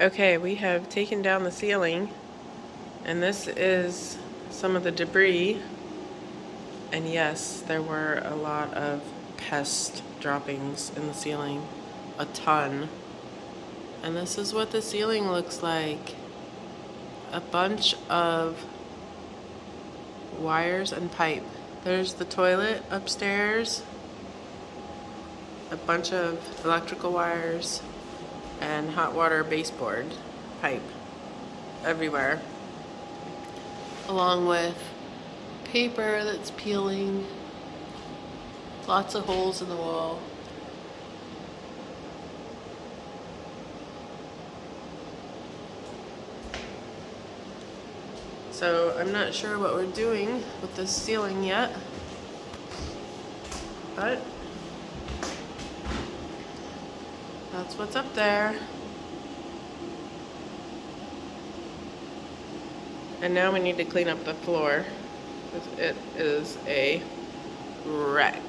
Okay, we have taken down the ceiling, and this is some of the debris. And yes, there were a lot of pest droppings in the ceiling, a ton. And this is what the ceiling looks like. A bunch of wires and pipe. There's the toilet upstairs, a bunch of electrical wires, and hot water baseboard pipe everywhere, along with paper that's peeling, lots of holes in the wall. So I'm not sure what we're doing with this ceiling yet, but that's what's up there. And now we need to clean up the floor, because it is a wreck.